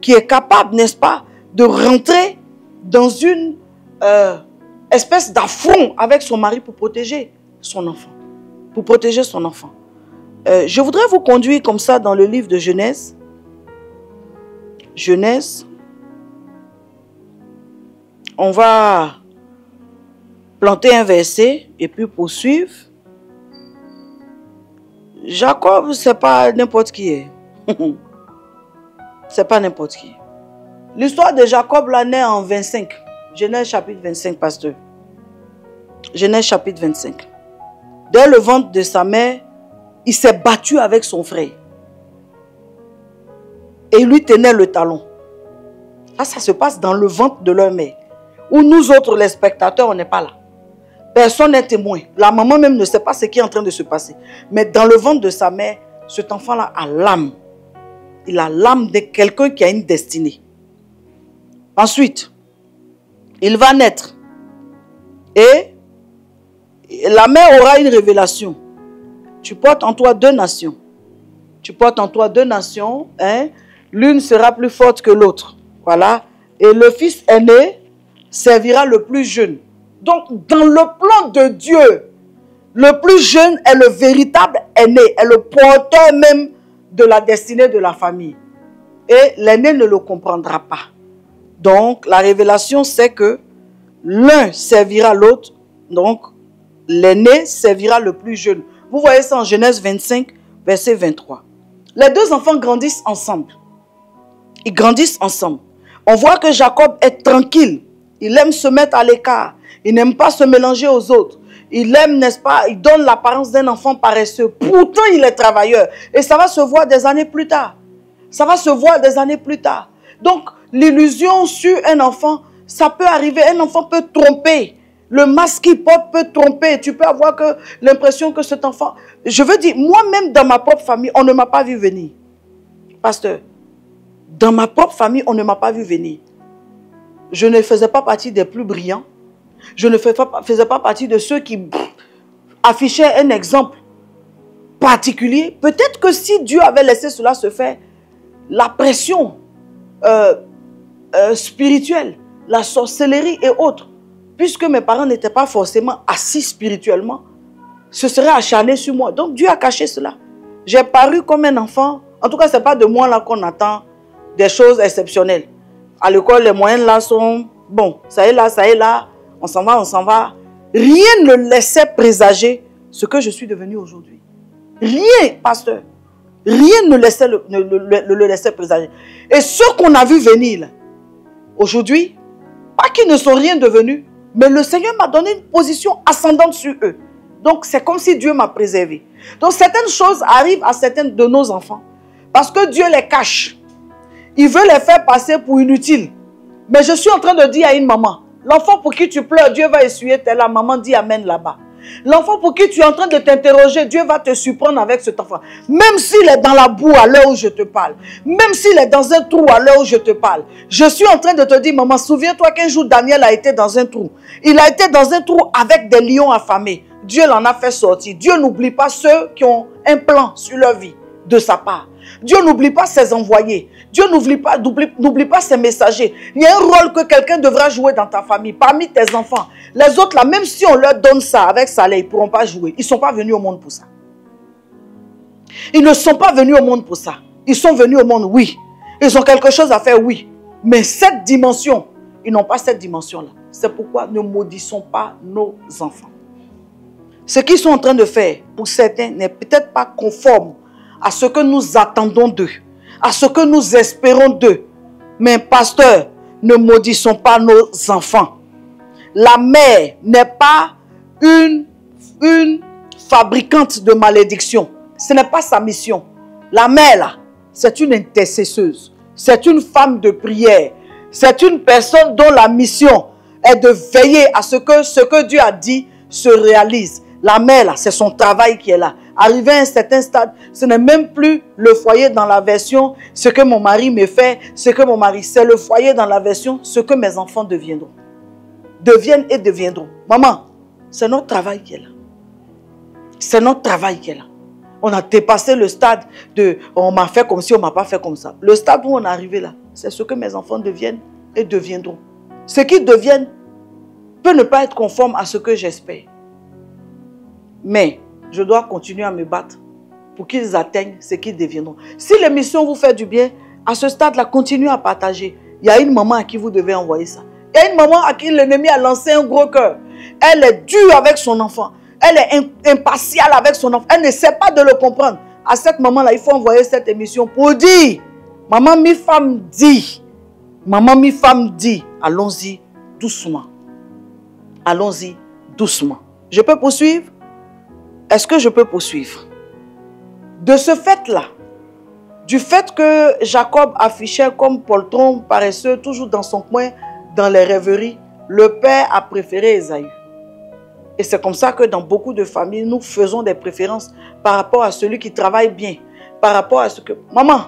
qui est capable, n'est-ce pas, de rentrer dans une espèce d'affront avec son mari pour protéger son enfant. Pour protéger son enfant. Je voudrais vous conduire comme ça dans le livre de Genèse. Genèse. On va planter un verset et puis poursuivre. Jacob, c'est pas n'importe qui. C'est pas n'importe qui. L'histoire de Jacob là naît en 25. Genèse chapitre 25, pasteur. Genèse chapitre 25. Dès le ventre de sa mère, il s'est battu avec son frère. Et il lui tenait le talon. Ça se passe dans le ventre de leur mère. Où nous autres, les spectateurs, on n'est pas là. Personne n'est témoin. La maman même ne sait pas ce qui est en train de se passer. Mais dans le ventre de sa mère, cet enfant-là a l'âme. Il a l'âme de quelqu'un qui a une destinée. Ensuite, il va naître. Et la mère aura une révélation. Tu portes en toi 2 nations. Tu portes en toi 2 nations. Hein? L'une sera plus forte que l'autre. Voilà. Et le fils aîné servira le plus jeune. Donc, dans le plan de Dieu, le plus jeune est le véritable aîné, est le porteur même de la destinée de la famille. Et l'aîné ne le comprendra pas. Donc, la révélation, c'est que l'un servira l'autre. Donc, l'aîné servira le plus jeune. Vous voyez ça en Genèse 25, verset 23. Les 2 enfants grandissent ensemble. Ils grandissent ensemble. On voit que Jacob est tranquille. Il aime se mettre à l'écart. Il n'aime pas se mélanger aux autres. Il aime, n'est-ce pas, il donne l'apparence d'un enfant paresseux. Pourtant, il est travailleur. Et ça va se voir des années plus tard. Ça va se voir des années plus tard. Donc, l'illusion sur un enfant, ça peut arriver. Un enfant peut tromper. Le masque qu'il porte peut tromper. Tu peux avoir l'impression que cet enfant... Je veux dire, moi-même, dans ma propre famille, on ne m'a pas vu venir. Pasteur, dans ma propre famille, on ne m'a pas vu venir. Je ne faisais pas partie des plus brillants. Je ne faisais pas partie de ceux qui affichaient un exemple particulier. Peut-être que si Dieu avait laissé cela se faire, la pression spirituelle, la sorcellerie et autres, puisque mes parents n'étaient pas forcément assis spirituellement, se serait acharné sur moi. Donc Dieu a caché cela. J'ai paru comme un enfant. En tout cas, ce n'est pas de moi là qu'on attend des choses exceptionnelles. À l'école, les moyens là sont... Bon, ça est là, on s'en va, on s'en va. Rien ne laissait présager ce que je suis devenu aujourd'hui. Rien, pasteur. Rien ne le laissait présager. Et ceux qu'on a vu venir là, aujourd'hui, pas qu'ils ne sont rien devenus, mais le Seigneur m'a donné une position ascendante sur eux. Donc, c'est comme si Dieu m'a préservé. Donc, certaines choses arrivent à certains de nos enfants parce que Dieu les cache. Il veut les faire passer pour inutiles. Mais je suis en train de dire à une maman, l'enfant pour qui tu pleures, Dieu va essuyer tes larmes. Maman dit amen là-bas. L'enfant pour qui tu es en train de t'interroger, Dieu va te surprendre avec cet enfant. Même s'il est dans la boue à l'heure où je te parle. Même s'il est dans un trou à l'heure où je te parle. Je suis en train de te dire, maman, souviens-toi qu'un jour Daniel a été dans un trou. Il a été dans un trou avec des lions affamés. Dieu l'en a fait sortir. Dieu n'oublie pas ceux qui ont un plan sur leur vie de sa part. Dieu n'oublie pas ses envoyés. Dieu n'oublie pas ses messagers. Il y a un rôle que quelqu'un devra jouer dans ta famille, parmi tes enfants. Les autres là, même si on leur donne ça avec salaire, ils ne pourront pas jouer. Ils ne sont pas venus au monde pour ça. Ils ne sont pas venus au monde pour ça. Ils sont venus au monde, oui. Ils ont quelque chose à faire, oui. Mais cette dimension, ils n'ont pas cette dimension-là. C'est pourquoi ne maudissons pas nos enfants. Ce qu'ils sont en train de faire, pour certains, n'est peut-être pas conforme à ce que nous attendons d'eux, à ce que nous espérons d'eux. Mais pasteur, ne maudissons pas nos enfants. La mère n'est pas une fabricante de malédiction. Ce n'est pas sa mission. La mère, là, c'est une intercesseuse. C'est une femme de prière. C'est une personne dont la mission est de veiller à ce que Dieu a dit se réalise. La mère, là, c'est son travail qui est là. Arrivé à un certain stade, ce n'est même plus le foyer dans la version ce que mon mari me fait, ce que mon mari, c'est le foyer dans la version ce que mes enfants deviendront. Deviennent et deviendront. Maman, c'est notre travail qui est là. C'est notre travail qui est là. On a dépassé le stade de on m'a fait comme si, on m'a pas fait comme ça. Le stade où on est arrivé là, c'est ce que mes enfants deviennent et deviendront. Ce qu'ils deviennent peut ne pas être conforme à ce que j'espère. Mais je dois continuer à me battre pour qu'ils atteignent ce qu'ils deviendront. Si l'émission vous fait du bien, à ce stade-là, continuez à partager. Il y a une maman à qui vous devez envoyer ça. Il y a une maman à qui l'ennemi a lancé un gros cœur. Elle est dure avec son enfant. Elle est impatiente avec son enfant. Elle ne sait pas de le comprendre. À cette maman-là, il faut envoyer cette émission pour dire, maman mi-femme dit, allons-y doucement. Allons-y doucement. Je peux poursuivre? Est-ce que je peux poursuivre? De ce fait-là, du fait que Jacob affichait comme poltron paresseux, toujours dans son coin, dans les rêveries, le père a préféré Ésaü. Et c'est comme ça que dans beaucoup de familles, nous faisons des préférences par rapport à celui qui travaille bien. Par rapport à ce que... Maman,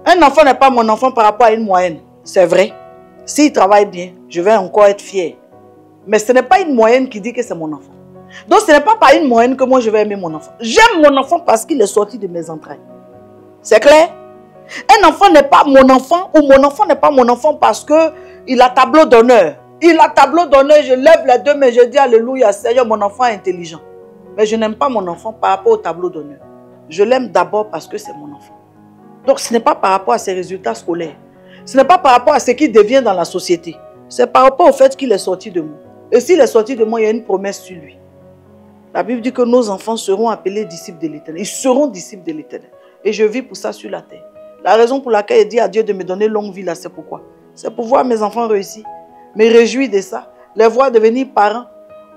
un enfant n'est pas mon enfant par rapport à une moyenne. C'est vrai. S'il travaille bien, je vais encore être fier. Mais ce n'est pas une moyenne qui dit que c'est mon enfant. Donc ce n'est pas par une moyenne que moi je vais aimer mon enfant. J'aime mon enfant parce qu'il est sorti de mes entrailles. C'est clair? Un enfant n'est pas mon enfant ou mon enfant n'est pas mon enfant parce qu'il a tableau d'honneur. Il a tableau d'honneur, je lève les deux mains, je dis alléluia, Seigneur, mon enfant est intelligent. Mais je n'aime pas mon enfant par rapport au tableau d'honneur. Je l'aime d'abord parce que c'est mon enfant. Donc ce n'est pas par rapport à ses résultats scolaires. Ce n'est pas par rapport à ce qu'il devient dans la société. C'est par rapport au fait qu'il est sorti de moi. Et s'il est sorti de moi, il y a une promesse sur lui. La Bible dit que nos enfants seront appelés disciples de l'Éternel. Ils seront disciples de l'Éternel. Et je vis pour ça sur la terre. La raison pour laquelle il dit à Dieu de me donner longue vie là, c'est pourquoi? C'est pour voir mes enfants réussir. Me réjouir de ça. Les voir devenir parents.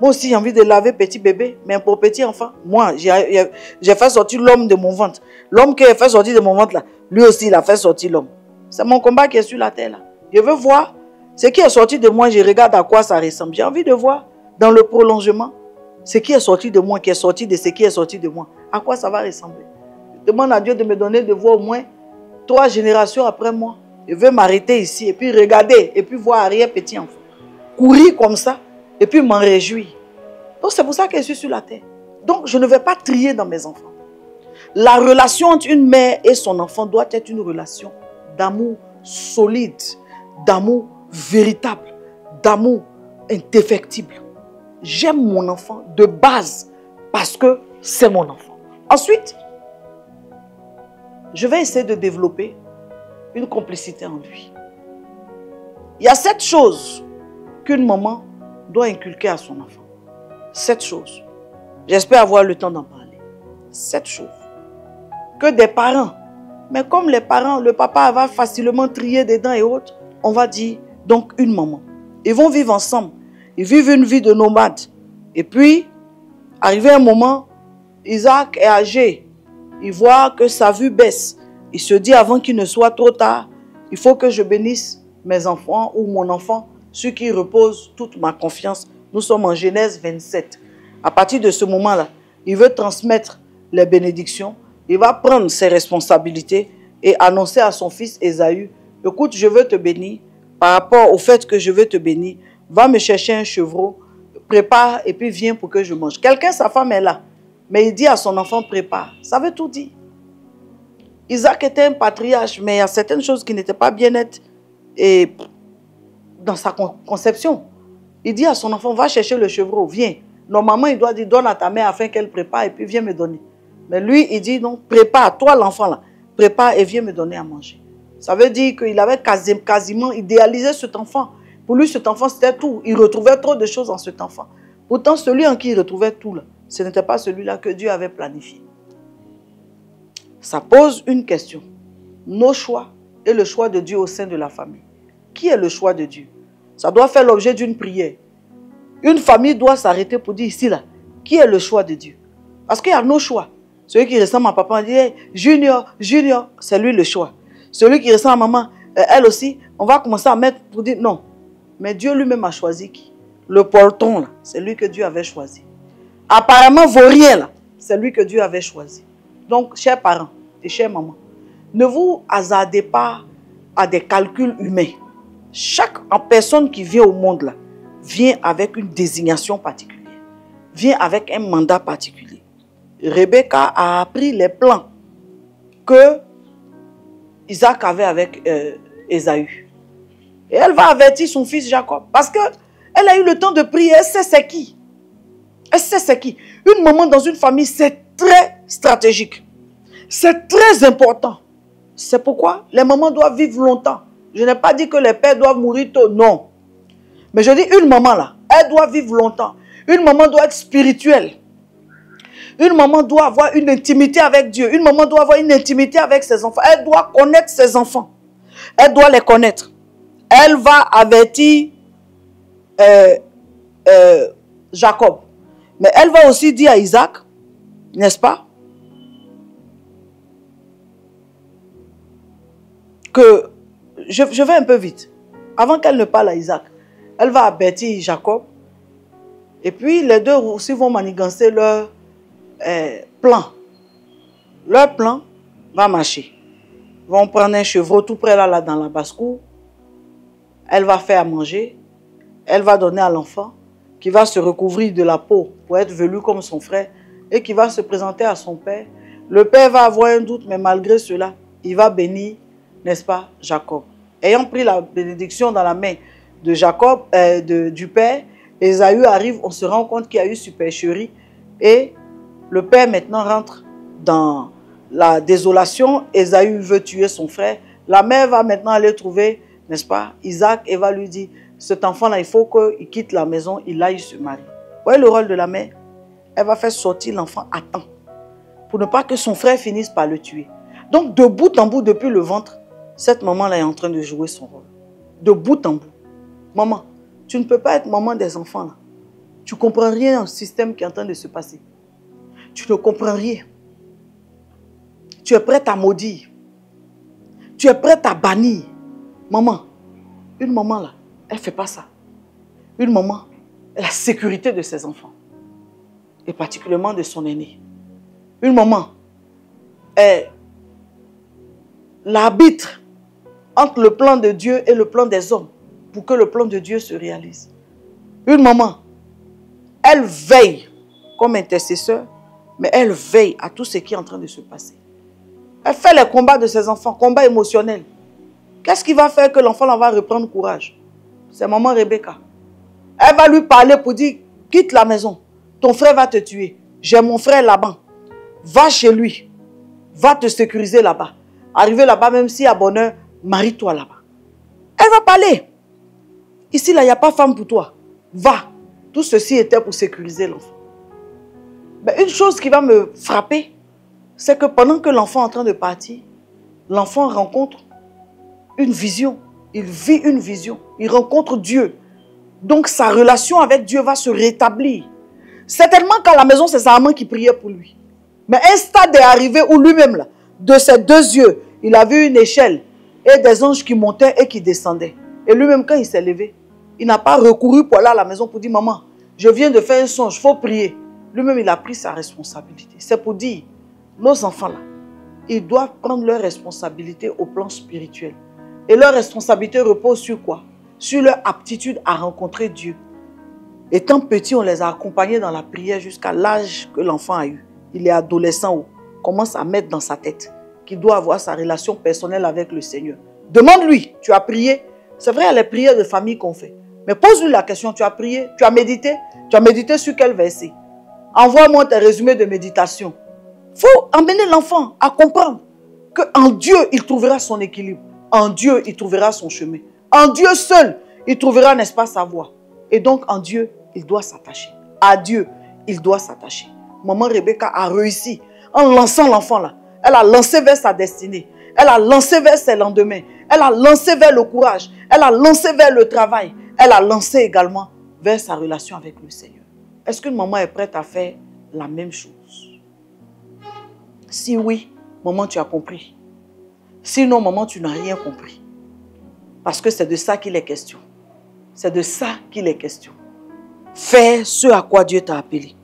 Moi aussi, j'ai envie de laver petit bébé. Mais pour petit enfant, moi, j'ai fait sortir l'homme de mon ventre. L'homme qui a fait sortir de mon ventre là, lui aussi, il a fait sortir l'homme. C'est mon combat qui est sur la terre là. Je veux voir ce qui est sorti de moi. Je regarde à quoi ça ressemble. J'ai envie de voir dans le prolongement ce qui est sorti de moi, qui est sorti de ce qui est sorti de moi. À quoi ça va ressembler? Je demande à Dieu de me donner de voir au moins 3 générations après moi. Je veux m'arrêter ici et puis regarder et puis voir arrière petit enfant. Courir comme ça et puis m'en réjouir. Donc c'est pour ça que je suis sur la terre. Donc je ne vais pas trier dans mes enfants. La relation entre une mère et son enfant doit être une relation d'amour solide, d'amour véritable, d'amour indéfectible. J'aime mon enfant de base parce que c'est mon enfant. Ensuite, je vais essayer de développer une complicité en lui. Il y a 7 choses qu'une maman doit inculquer à son enfant. 7 choses. J'espère avoir le temps d'en parler. 7 choses. Que des parents, mais comme les parents, le papa va facilement trier dedans et autres, on va dire donc une maman. Ils vont vivre ensemble. Ils vivent une vie de nomade. Et puis, arrivé un moment, Isaac est âgé. Il voit que sa vue baisse. Il se dit avant qu'il ne soit trop tard, il faut que je bénisse mes enfants ou mon enfant, sur qui repose toute ma confiance. Nous sommes en Genèse 27. À partir de ce moment-là, il veut transmettre les bénédictions. Il va prendre ses responsabilités et annoncer à son fils Ésaü, écoute, je veux te bénir. Par rapport au fait que je veux te bénir, va me chercher un chevreau, prépare et puis viens pour que je mange. Quelqu'un, sa femme est là, mais il dit à son enfant, prépare. Ça veut tout dire. Isaac était un patriarche, mais il y a certaines choses qui n'étaient pas bien nettes et dans sa conception. Il dit à son enfant, va chercher le chevreau, viens. Normalement, il doit dire, donne à ta mère afin qu'elle prépare et puis viens me donner. Mais lui, il dit, non, prépare, toi l'enfant là, prépare et viens me donner à manger. Ça veut dire qu'il avait quasiment idéalisé cet enfant. Pour lui, cet enfant, c'était tout. Il retrouvait trop de choses en cet enfant. Pourtant, celui en qui il retrouvait tout là, ce n'était pas celui-là que Dieu avait planifié. Ça pose une question. Nos choix et le choix de Dieu au sein de la famille. Qui est le choix de Dieu? Ça doit faire l'objet d'une prière. Une famille doit s'arrêter pour dire ici, là, qui est le choix de Dieu? Parce qu'il y a nos choix. Celui qui ressemble à papa, on dit, hey, Junior, Junior, c'est lui le choix. Celui qui ressemble à maman, elle aussi, on va commencer à mettre pour dire non. Mais Dieu lui-même a choisi qui? Le porton, là, c'est lui que Dieu avait choisi. Apparemment, vaurien, là, c'est lui que Dieu avait choisi. Donc, chers parents et chères mamans, ne vous hasardez pas à des calculs humains. Chaque personne qui vient au monde, là, vient avec une désignation particulière, vient avec un mandat particulier. Rebecca a appris les plans que Isaac avait avec Ésaü. Et elle va avertir son fils Jacob. Parce qu'elle a eu le temps de prier. Elle sait c'est qui. Elle sait c'est qui. Une maman dans une famille, c'est très stratégique. C'est très important. C'est pourquoi les mamans doivent vivre longtemps. Je n'ai pas dit que les pères doivent mourir tôt. Non. Mais je dis une maman là, elle doit vivre longtemps. Une maman doit être spirituelle. Une maman doit avoir une intimité avec Dieu. Une maman doit avoir une intimité avec ses enfants. Elle doit connaître ses enfants. Elle doit les connaître. Elle va avertir Jacob. Mais elle va aussi dire à Isaac, n'est-ce pas, que je vais un peu vite. Avant qu'elle ne parle à Isaac, elle va avertir Jacob. Et puis les deux aussi vont manigancer leur plan. Leur plan va marcher. Ils vont prendre un chevreau tout près là dans la basse-cour. Elle va faire à manger. Elle va donner à l'enfant qui va se recouvrir de la peau pour être velu comme son frère et qui va se présenter à son père. Le père va avoir un doute, mais malgré cela, il va bénir, n'est-ce pas, Jacob. Ayant pris la bénédiction dans la main de Jacob, du père, Ésaü arrive, on se rend compte qu'il y a eu supercherie et le père maintenant rentre dans la désolation. Ésaü veut tuer son frère. La mère va maintenant aller trouver, n'est-ce pas, Isaac et va lui dire, cet enfant-là, il faut qu'il quitte la maison, il aille se marier. Vous voyez le rôle de la mère? Elle va faire sortir l'enfant à temps pour ne pas que son frère finisse par le tuer. Donc, de bout en bout, depuis le ventre, cette maman-là est en train de jouer son rôle. De bout en bout. Maman, tu ne peux pas être maman des enfants là. Tu ne comprends rien au système qui est en train de se passer. Tu ne comprends rien. Tu es prête à maudire. Tu es prête à bannir. Maman, une maman là, elle ne fait pas ça. Une maman, elle a la sécurité de ses enfants. Et particulièrement de son aîné. Une maman est l'arbitre entre le plan de Dieu et le plan des hommes pour que le plan de Dieu se réalise. Une maman, elle veille comme intercesseur, mais elle veille à tout ce qui est en train de se passer. Elle fait les combats de ses enfants, combats émotionnels. Qu'est-ce qui va faire que l'enfant va reprendre courage? C'est maman Rebecca. Elle va lui parler pour dire, quitte la maison, ton frère va te tuer. J'ai mon frère là-bas. Va chez lui. Va te sécuriser là-bas. Arrivé là-bas, même si à bonheur, marie-toi là-bas. Elle va parler. Ici, là, il n'y a pas femme pour toi. Va. Tout ceci était pour sécuriser l'enfant. Mais une chose qui va me frapper, c'est que pendant que l'enfant est en train de partir, l'enfant rencontre une vision. Il vit une vision. Il rencontre Dieu. Donc sa relation avec Dieu va se rétablir. Certainement qu'à la maison, c'est sa maman qui priait pour lui. Mais un stade est arrivé où lui-même, là, de ses deux yeux, il a vu une échelle et des anges qui montaient et qui descendaient. Et lui-même, quand il s'est levé, il n'a pas recouru pour aller à la maison pour dire, maman, je viens de faire un songe, il faut prier. Lui-même, il a pris sa responsabilité. C'est pour dire, nos enfants-là, ils doivent prendre leur responsabilité au plan spirituel. Et leur responsabilité repose sur quoi? Sur leur aptitude à rencontrer Dieu. Étant petit, on les a accompagnés dans la prière jusqu'à l'âge que l'enfant a eu. Il est adolescent ou commence à mettre dans sa tête qu'il doit avoir sa relation personnelle avec le Seigneur. Demande-lui, tu as prié? C'est vrai, il y a les prières de famille qu'on fait. Mais pose-lui la question, tu as prié? Tu as médité? Tu as médité sur quel verset? Envoie-moi tes résumés de méditation. Il faut emmener l'enfant à comprendre qu'en Dieu, il trouvera son équilibre. En Dieu, il trouvera son chemin. En Dieu seul, il trouvera, n'est-ce pas, sa voie. Et donc, en Dieu, il doit s'attacher. À Dieu, il doit s'attacher. Maman Rebecca a réussi en lançant l'enfant là. Elle a lancé vers sa destinée. Elle a lancé vers ses lendemains. Elle a lancé vers le courage. Elle a lancé vers le travail. Elle a lancé également vers sa relation avec le Seigneur. Est-ce qu'une maman est prête à faire la même chose? Si oui, maman, tu as compris. Sinon, maman, tu n'as rien compris. Parce que c'est de ça qu'il est question. C'est de ça qu'il est question. Faire ce à quoi Dieu t'a appelé.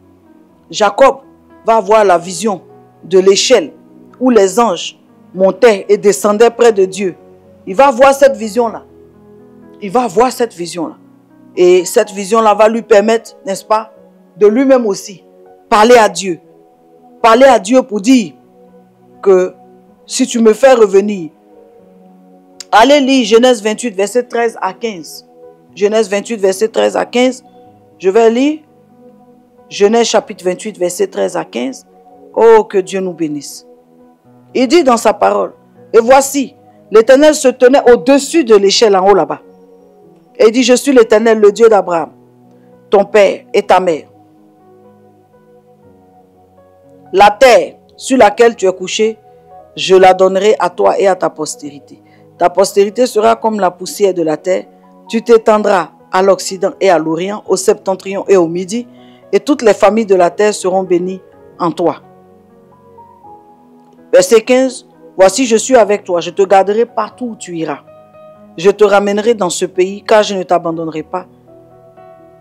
Jacob va avoir la vision de l'échelle où les anges montaient et descendaient près de Dieu. Il va voir cette vision-là. Il va voir cette vision-là. Et cette vision-là va lui permettre, n'est-ce pas, de lui-même aussi parler à Dieu. Parler à Dieu pour dire que si tu me fais revenir, allez lire Genèse 28, verset 13 à 15. Genèse 28, verset 13 à 15. Je vais lire Genèse chapitre 28, verset 13 à 15. Oh, que Dieu nous bénisse. Il dit dans sa parole, et voici, l'Éternel se tenait au-dessus de l'échelle en haut là-bas. Et il dit, je suis l'Éternel, le Dieu d'Abraham, ton père et ta mère. La terre sur laquelle tu es couché, je la donnerai à toi et à ta postérité. Ta postérité sera comme la poussière de la terre. Tu t'étendras à l'Occident et à l'Orient, au septentrion et au Midi, et toutes les familles de la terre seront bénies en toi. Verset 15, voici je suis avec toi, je te garderai partout où tu iras. Je te ramènerai dans ce pays, car je ne t'abandonnerai pas,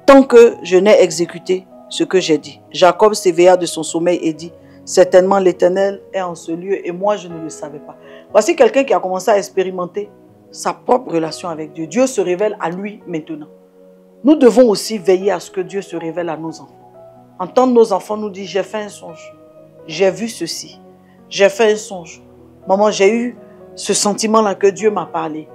tant que je n'ai exécuté ce que j'ai dit. Jacob s'éveilla de son sommeil et dit, certainement l'Éternel est en ce lieu et moi je ne le savais pas. Voici quelqu'un qui a commencé à expérimenter sa propre relation avec Dieu. Dieu se révèle à lui maintenant. Nous devons aussi veiller à ce que Dieu se révèle à nos enfants. Entendre nos enfants nous dire, j'ai fait un songe, j'ai vu ceci, j'ai fait un songe. Maman, j'ai eu ce sentiment-là que Dieu m'a parlé.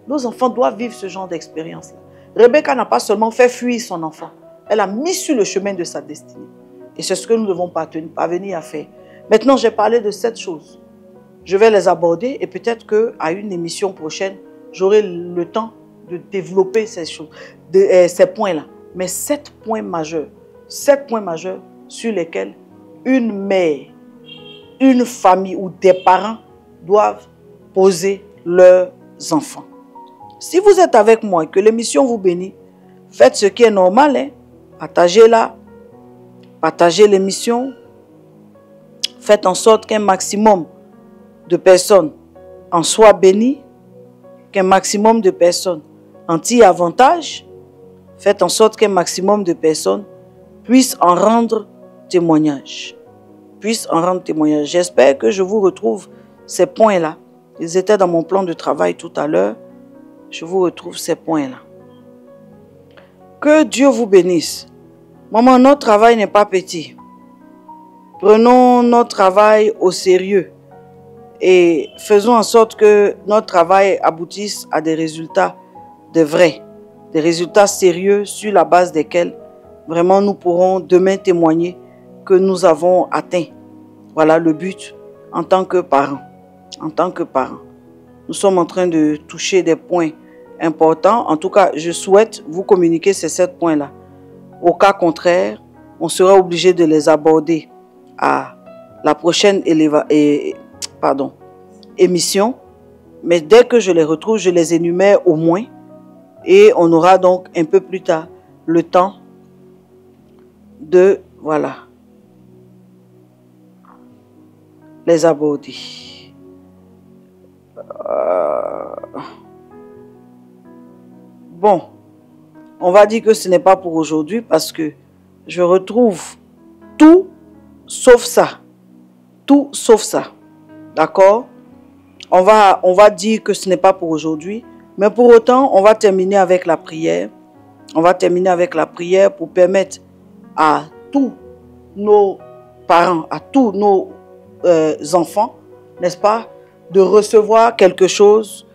Nos enfants doivent vivre ce genre d'expérience-là. Rebecca n'a pas seulement fait fuir son enfant, elle a mis sur le chemin de sa destinée. Et c'est ce que nous devons parvenir à faire. Maintenant, j'ai parlé de 7 choses. Je vais les aborder et peut-être qu'à une émission prochaine, j'aurai le temps de développer ces choses, ces points-là. Mais 7 points majeurs sur lesquels une mère, une famille ou des parents doivent poser leurs enfants. Si vous êtes avec moi et que l'émission vous bénit, faites ce qui est normal, hein? Partagez-la, partagez l'émission, faites en sorte qu'un maximum de personnes en soient bénies, qu'un maximum de personnes en tirent avantage, faites en sorte qu'un maximum de personnes puissent en rendre témoignage. J'espère que je vous retrouve ces points-là. Ils étaient dans mon plan de travail tout à l'heure. Je vous retrouve ces points-là. Que Dieu vous bénisse. Maman, notre travail n'est pas petit. Prenons notre travail au sérieux et faisons en sorte que notre travail aboutisse à des résultats de vrais, des résultats sérieux sur la base desquels vraiment nous pourrons demain témoigner que nous avons atteint. Voilà le but en tant que parents. Nous sommes en train de toucher des points importants. En tout cas, je souhaite vous communiquer ces 7 points-là. Au cas contraire, on sera obligé de les aborder à la prochaine émission. Mais dès que je les retrouve, je les énumère au moins. Et on aura donc un peu plus tard le temps de, les aborder. Bon, on va dire que ce n'est pas pour aujourd'hui parce que je retrouve tout sauf ça. Tout sauf ça. D'accord? On va dire que ce n'est pas pour aujourd'hui. Mais pour autant, on va terminer avec la prière. On va terminer avec la prière pour permettre à tous nos parents, à tous nos enfants, n'est-ce pas, de recevoir quelque chose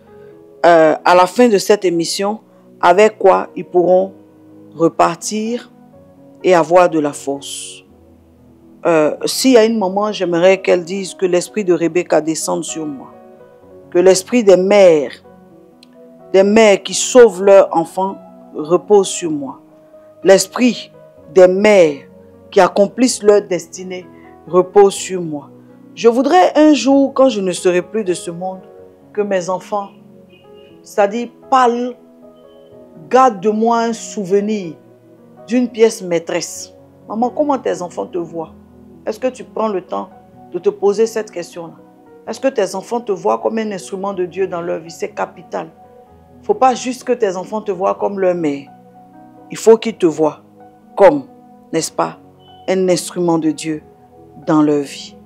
à la fin de cette émission, avec quoi ils pourront repartir et avoir de la force. S'il y a une maman, j'aimerais qu'elle dise que l'esprit de Rebecca descende sur moi. Que l'esprit des mères qui sauvent leurs enfants repose sur moi. L'esprit des mères qui accomplissent leur destinée repose sur moi. Je voudrais un jour, quand je ne serai plus de ce monde, que mes enfants, c'est-à-dire parlent, gardent de moi un souvenir d'une pièce maîtresse. Maman, comment tes enfants te voient? Est-ce que tu prends le temps de te poser cette question-là? Est-ce que tes enfants te voient comme un instrument de Dieu dans leur vie? C'est capital. Il ne faut pas juste que tes enfants te voient comme leur mère. Il faut qu'ils te voient comme, n'est-ce pas, un instrument de Dieu dans leur vie.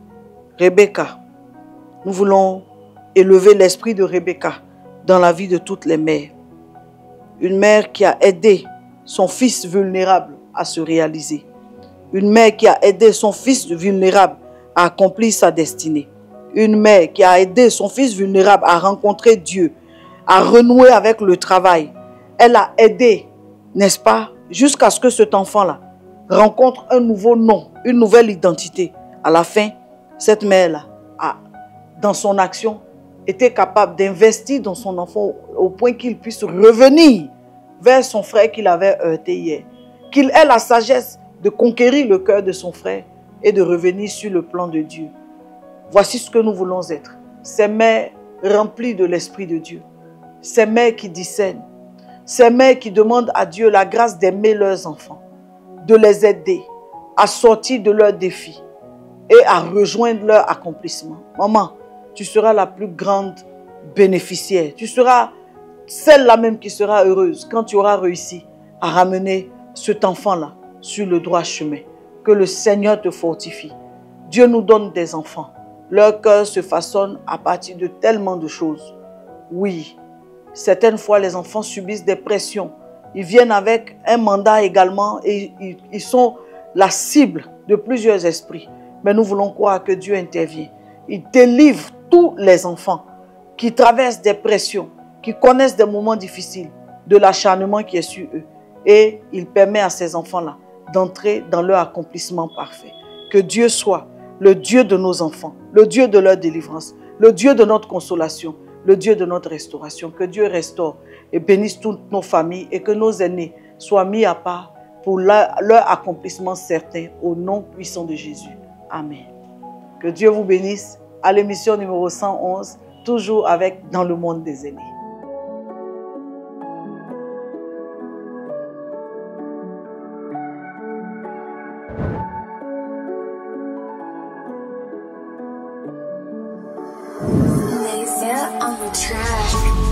Rebecca, nous voulons élever l'esprit de Rebecca dans la vie de toutes les mères. Une mère qui a aidé son fils vulnérable à se réaliser. Une mère qui a aidé son fils vulnérable à accomplir sa destinée. Une mère qui a aidé son fils vulnérable à rencontrer Dieu, à renouer avec le travail. Elle a aidé, n'est-ce pas, jusqu'à ce que cet enfant-là rencontre un nouveau nom, une nouvelle identité. À la fin, cette mère-là a, dans son action, été capable d'investir dans son enfant au point qu'il puisse revenir vers son frère qu'il avait heurté hier. Qu'il ait la sagesse de conquérir le cœur de son frère et de revenir sur le plan de Dieu. Voici ce que nous voulons être. Ces mères remplies de l'Esprit de Dieu. Ces mères qui discernent. Ces mères qui demandent à Dieu la grâce d'aimer leurs enfants, de les aider à sortir de leurs défis et à rejoindre leur accomplissement. Maman, tu seras la plus grande bénéficiaire. Tu seras celle-là même qui sera heureuse quand tu auras réussi à ramener cet enfant-là sur le droit chemin. Que le Seigneur te fortifie. Dieu nous donne des enfants. Leur cœur se façonne à partir de tellement de choses. Oui, certaines fois les enfants subissent des pressions. Ils viennent avec un mandat également et ils sont la cible de plusieurs esprits. Mais nous voulons croire que Dieu intervient. Il délivre tous les enfants qui traversent des pressions, qui connaissent des moments difficiles, de l'acharnement qui est sur eux. Et il permet à ces enfants-là d'entrer dans leur accomplissement parfait. Que Dieu soit le Dieu de nos enfants, le Dieu de leur délivrance, le Dieu de notre consolation, le Dieu de notre restauration. Que Dieu restaure et bénisse toutes nos familles et que nos aînés soient mis à part pour leur accomplissement certain au nom puissant de Jésus. Amen. Que Dieu vous bénisse à l'émission numéro 111, toujours avec Dans le monde des aînés. Laser on the track.